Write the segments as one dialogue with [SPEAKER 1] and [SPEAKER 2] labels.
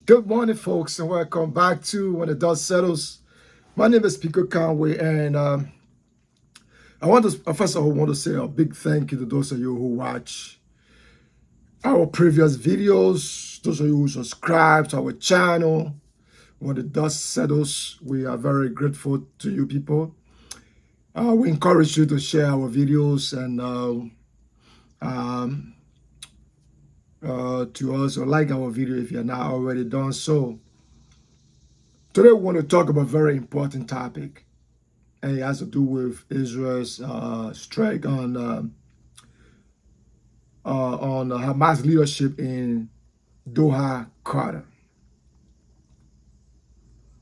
[SPEAKER 1] Good morning, folks, and welcome back to When the Dust Settles. My name is Pico Conway, and I want to first of all want to say a big thank you to those of you who watch our previous videos, those of you who subscribe to our channel. When the dust settles, we are very grateful to you people. We encourage you to share our videos and to also like our video if you're not already done so. Today we want to talk about a very important topic, and it has to do with Israel's strike on Hamas leadership in Doha, Qatar.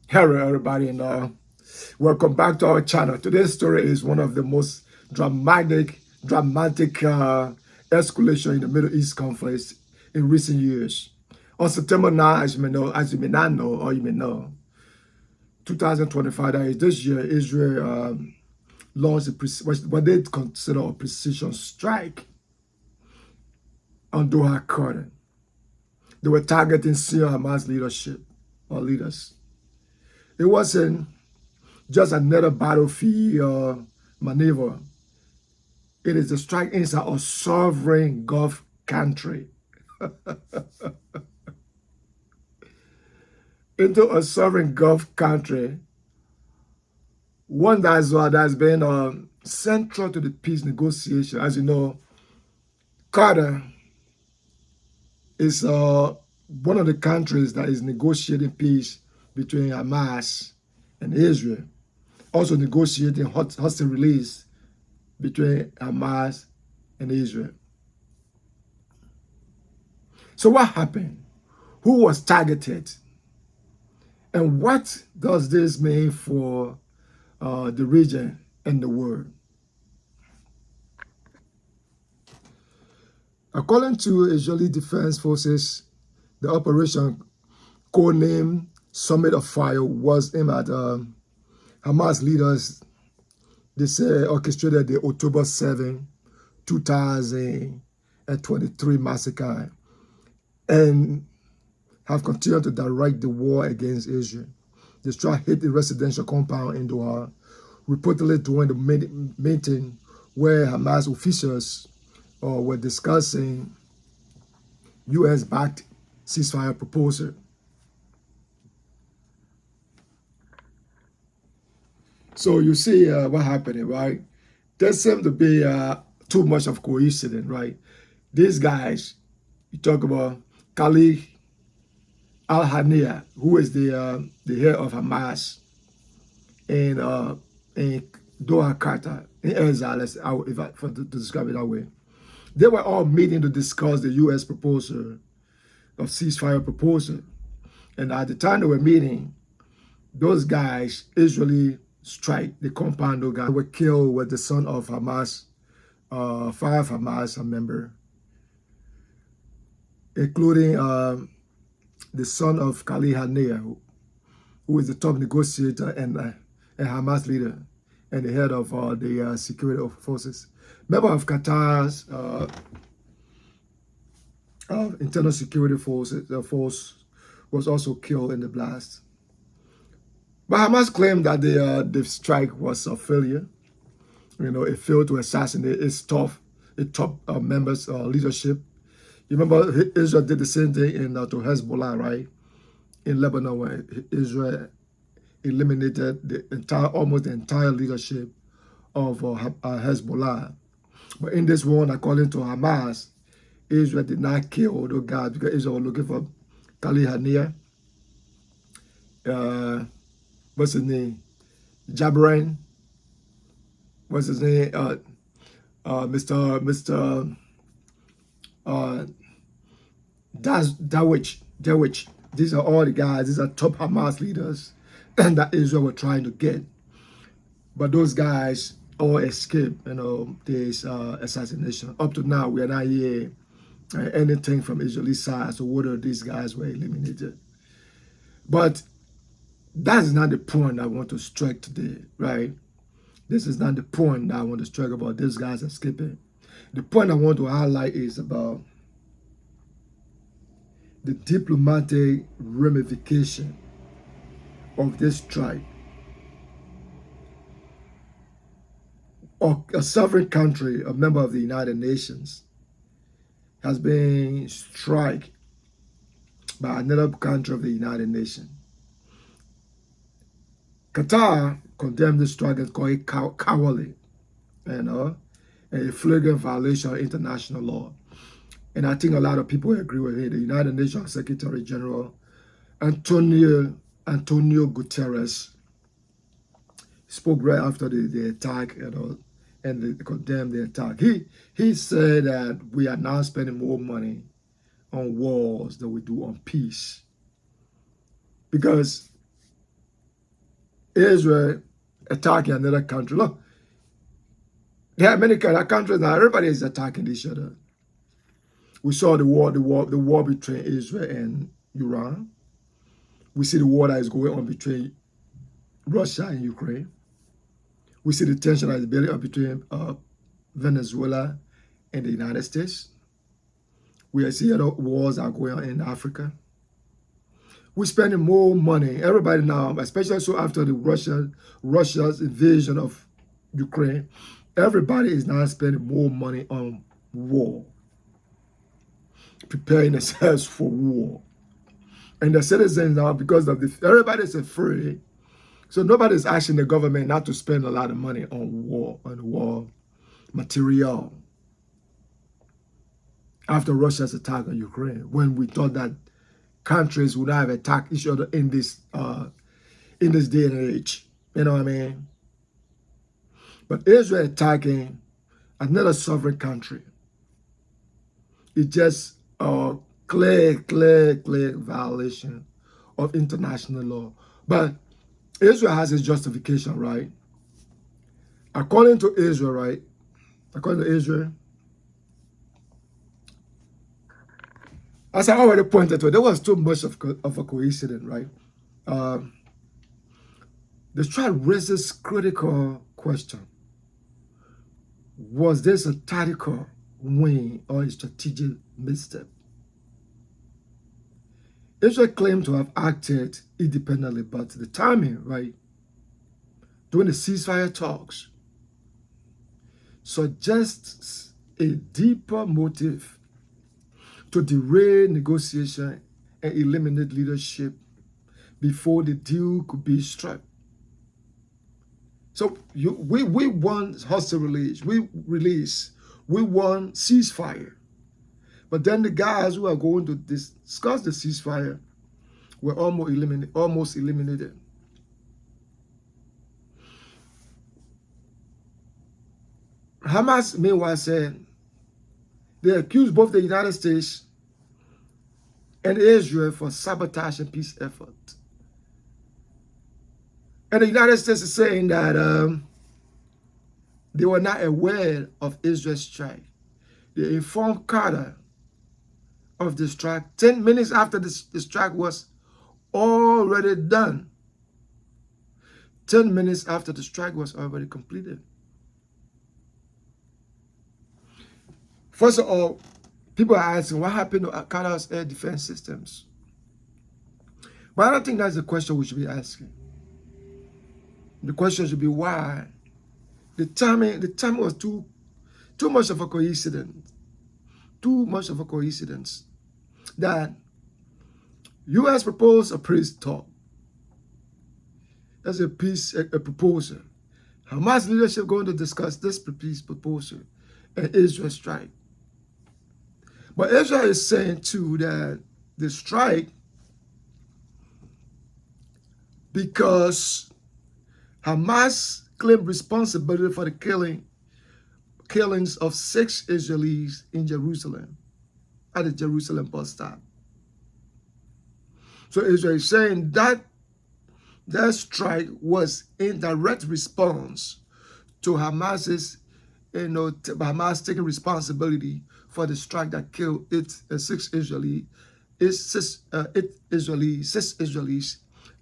[SPEAKER 1] Hello, everybody, and welcome back to our channel. Today's story is one of the most dramatic escalation in the Middle East conflict in recent years. On September 9, as you may not know, or you may know, 2025, that is this year, Israel launched what they consider a precision strike on Doha, Qatar. They were targeting senior Hamas leadership or leaders. It wasn't just another battlefield maneuver. It is a strike inside a sovereign Gulf country. Into a sovereign Gulf country, one that's been central to the peace negotiation. As you know, Qatar is one of the countries that is negotiating peace between Hamas and Israel, also negotiating hostage release between Hamas and Israel. So what happened? Who was targeted? And what does this mean for the region and the world? According to Israeli Defense Forces, the operation codenamed Summit of Fire was aimed at Hamas leaders. They say orchestrated the October 7, 2023 massacre and have continued to direct the war against Israel. The strike hit the residential compound in Doha, reportedly during the meeting where Hamas officials were discussing U.S.-backed ceasefire proposal. So you see what happened, right? There seems to be too much of coincidence, right? These guys, you talk about Khalid al-Hania, who is the head of Hamas in Doha, Qatar, in exile, to describe it that way. They were all meeting to discuss the U.S. proposal of ceasefire proposal. And at the time they were meeting, those guys, Israeli strike, the compound, those guys were killed with the son of Hamas, 5 Hamas member, including the son of Khalid Hania, who is the top negotiator and Hamas leader and the head of the security forces. Member of Qatar's internal security force was also killed in the blast. But Hamas claimed that the strike was a failure. You know, it failed to assassinate its top members' leadership. You remember Israel did the same thing to Hezbollah, right? In Lebanon, where Israel eliminated almost the entire leadership of Hezbollah. But in this one, according to Hamas, Israel did not kill those guys because Israel was looking for Khalid Hania, what's his name? Jabran, what's his name? Mr. Dawich. These are all the guys. These are top Hamas leaders that Israel were trying to get. But those guys all escaped, this assassination. Up to now, we are not hearing anything from Israeli side as to whether these guys were eliminated. But that is not the point I want to strike today, right? This is not the point that I want to strike about these guys escaping. The point I want to highlight is about the diplomatic ramification of this strike. Or a sovereign country, a member of the United Nations, has been struck by another country of the United Nations. Qatar condemned this strike and called it cowardly, and a flagrant violation of international law. And I think a lot of people agree with it. The United Nations Secretary General Antonio Guterres spoke right after the attack, and they condemned the attack. He said that we are now spending more money on wars than we do on peace, because Israel attacking another country. Look, there are many countries now. Everybody is attacking each other. We saw the war between Israel and Iran. We see the war that is going on between Russia and Ukraine. We see the tension that is building up between Venezuela and the United States. We see other wars that are going on in Africa. We're spending more money. Everybody now, especially so after the Russia's invasion of Ukraine, everybody is now spending more money on war, preparing themselves for war. And the citizens now, because of everybody's afraid, so nobody's asking the government not to spend a lot of money on war material after Russia's attack on Ukraine, when we thought that countries would have attacked each other in this day and age. You know what I mean? But Israel attacking another sovereign country, it's just a clear violation of international law. But Israel has its justification, right? According to Israel, right? According to Israel, as I already pointed to, there was too much of a coincidence, right? The strike raises critical question. Was this a tactical win or a strategic misstep? Israel claimed to have acted independently, but the timing, right, during the ceasefire talks, suggests a deeper motive to derail negotiation and eliminate leadership before the deal could be struck. So we want hostile release, we want ceasefire. But then the guys who are going to discuss the ceasefire were almost eliminated. Hamas, meanwhile, said they accused both the United States and Israel for sabotaging peace efforts. And the United States is saying that they were not aware of Israel's strike. They informed Carter of the strike 10 minutes after the strike was already done. 10 minutes after the strike was already completed. First of all, people are asking what happened to Carter's air defense systems. But I don't think that's the question we should be asking. The question should be why. The timing was too much of a coincidence. Too much of a coincidence that U.S. proposed a peace talk. That's a proposal. Hamas leadership going to discuss this peace proposal and Israel strike. But Israel is saying too that the strike, because Hamas claimed responsibility for the killings of 6 Israelis in Jerusalem, at the Jerusalem bus stop. So Israel is saying that that strike was in direct response to Hamas's, Hamas taking responsibility for the strike that killed 6 Israelis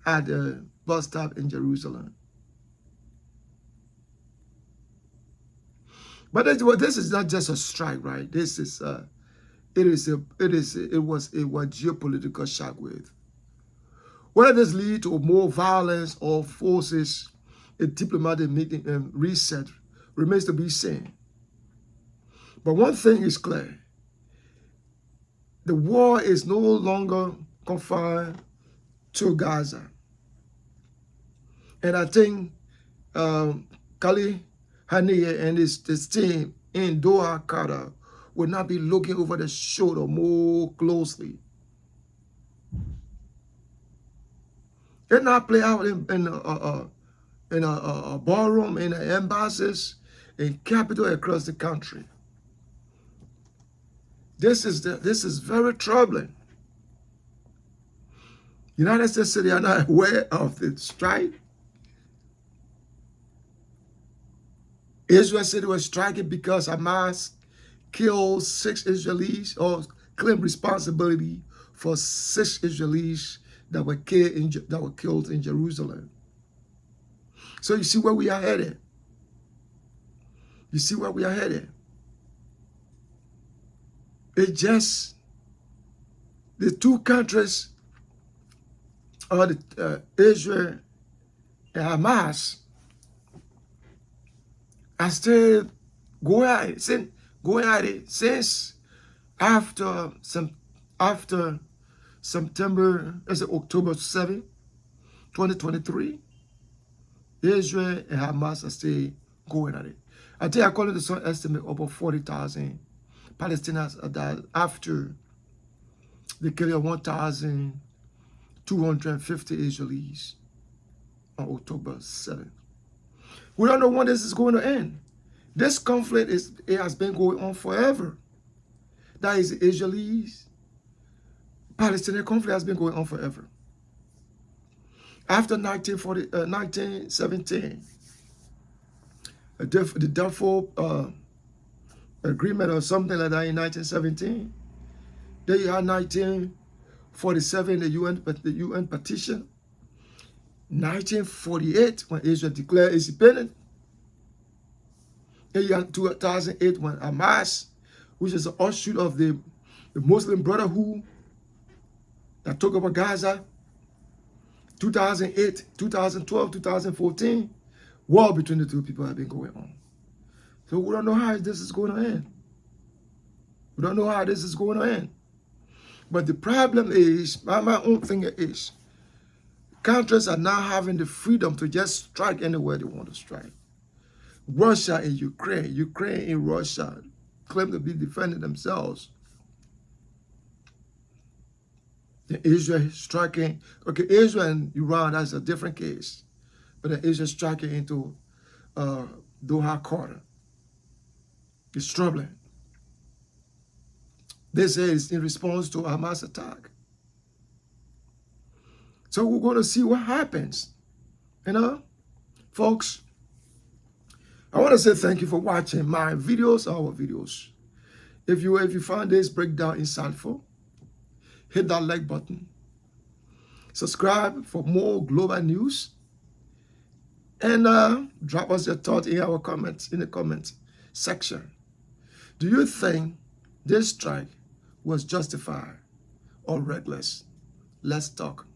[SPEAKER 1] at the bus stop in Jerusalem. But this is not just a strike, right? This is it was a geopolitical shockwave. Whether this lead to more violence or forces a diplomatic meeting and reset remains to be seen. But one thing is clear. The war is no longer confined to Gaza. And I think Khalid Haniya and his team in Doha, Qatar, will not be looking over the shoulder more closely. It not play out in a ballroom, in the embassies, in capital across the country. This is very troubling. United States are not aware of the strike. Israel said it was striking because Hamas killed 6 Israelis, or claimed responsibility for 6 Israelis that were killed in Jerusalem. So you see where we are headed. You see where we are headed. It just, the two countries, or Israel and Hamas, are still going at it since after September, October 7, 2023. Israel and Hamas are still going at it. I think according to some estimate, over 40,000 Palestinians are died after the killing of 1,250 Israelis on October 7th. We don't know when this is going to end. This conflict has been going on forever. That is the Israelis-Palestinian conflict has been going on forever. After 1917, the Doha agreement or something like that in 1917. Then you had 1947, the UN petition. 1948, when Israel declared independence. Then you had 2008, when Hamas, which is an offshoot of the Muslim Brotherhood that took over Gaza. 2008, 2012, 2014, war between the two people have been going on. So we don't know how this is going to end. We don't know how this is going to end. But the problem is, my own thing is, countries are now having the freedom to just strike anywhere they want to strike. Russia and Ukraine and Russia claim to be defending themselves. The Israel striking, okay, Israel and Iran, that's a different case. But then Israel striking into Doha, Qatar. It's troubling. They say it's in response to a Hamas attack. So we're going to see what happens. You know, folks, I want to say thank you for watching my videos, our videos. If you find this breakdown insightful, hit that like button. Subscribe for more global news. And drop us your thought in our comments, in the comment section. Do you think this strike was justified or reckless? Let's talk.